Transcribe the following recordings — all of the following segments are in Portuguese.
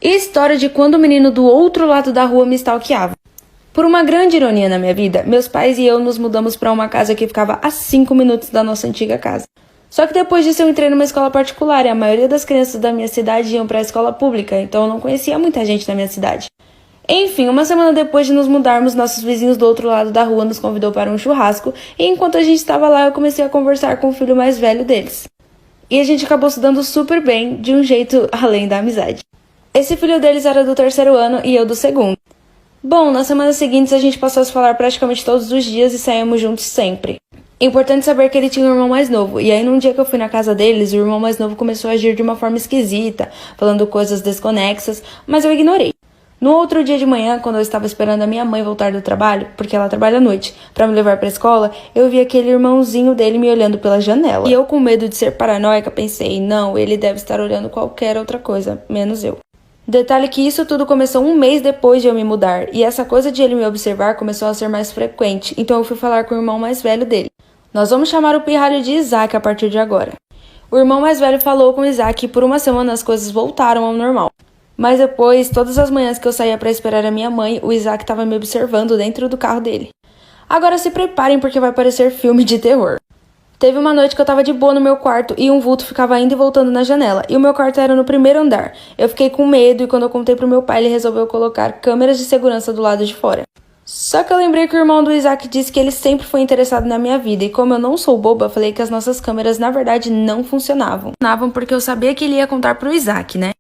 E a história de quando o menino do outro lado da rua me stalkeava. Por uma grande ironia na minha vida, meus pais e eu nos mudamos para uma casa que ficava a 5 minutos da nossa antiga casa. Só que depois disso eu entrei numa escola particular e a maioria das crianças da minha cidade iam para a escola pública, então eu não conhecia muita gente na minha cidade. Enfim, uma semana depois de nos mudarmos, nossos vizinhos do outro lado da rua nos convidou para um churrasco e enquanto a gente estava lá eu comecei a conversar com o filho mais velho deles. E a gente acabou se dando super bem, de um jeito além da amizade. Esse filho deles era do 3º ano e eu do 2º. Bom, nas semanas seguintes a gente passou a se falar praticamente todos os dias e saímos juntos sempre. Importante saber que ele tinha um irmão mais novo, e aí num dia que eu fui na casa deles, o irmão mais novo começou a agir de uma forma esquisita, falando coisas desconexas, mas eu ignorei. No outro dia de manhã, quando eu estava esperando a minha mãe voltar do trabalho, porque ela trabalha à noite, para me levar para a escola, eu vi aquele irmãozinho dele me olhando pela janela. E eu, com medo de ser paranoica, pensei, não, ele deve estar olhando qualquer outra coisa, menos eu. Detalhe que isso tudo começou um mês depois de eu me mudar, e essa coisa de ele me observar começou a ser mais frequente, então eu fui falar com o irmão mais velho dele. Nós vamos chamar o pirralho de Isaac a partir de agora. O irmão mais velho falou com Isaac e por uma semana as coisas voltaram ao normal. Mas depois, todas as manhãs que eu saía para esperar a minha mãe, o Isaac estava me observando dentro do carro dele. Agora se preparem porque vai parecer filme de terror. Teve uma noite que eu tava de boa no meu quarto e um vulto ficava indo e voltando na janela. E o meu quarto era no 1º andar. Eu fiquei com medo e quando eu contei pro meu pai, ele resolveu colocar câmeras de segurança do lado de fora. Só que eu lembrei que o irmão do Isaac disse que ele sempre foi interessado na minha vida. E como eu não sou boba, eu falei que as nossas câmeras na verdade não funcionavam. Funcionavam porque eu sabia que ele ia contar pro Isaac, né?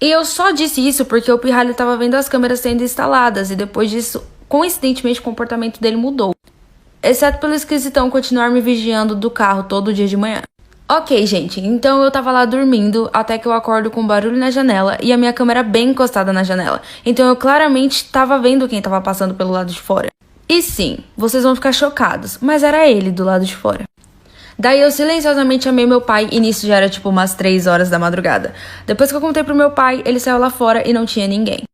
E eu só disse isso porque o pirralho tava vendo as câmeras sendo instaladas. E depois disso, coincidentemente, o comportamento dele mudou. Exceto pelo esquisitão continuar me vigiando do carro todo dia de manhã. Ok, gente, então eu tava lá dormindo até que eu acordo com um barulho na janela e a minha câmera bem encostada na janela. Então eu claramente tava vendo quem tava passando pelo lado de fora. E sim, vocês vão ficar chocados, mas era ele do lado de fora. Daí eu silenciosamente chamei meu pai e nisso já era tipo umas 3 horas da madrugada. Depois que eu contei pro meu pai, ele saiu lá fora e não tinha ninguém.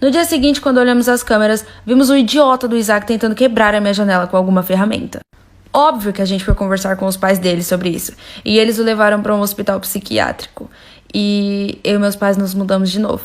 No dia seguinte, quando olhamos as câmeras, vimos o idiota do Isaac tentando quebrar a minha janela com alguma ferramenta. Óbvio que a gente foi conversar com os pais dele sobre isso, e eles o levaram para um hospital psiquiátrico. E eu e meus pais nos mudamos de novo.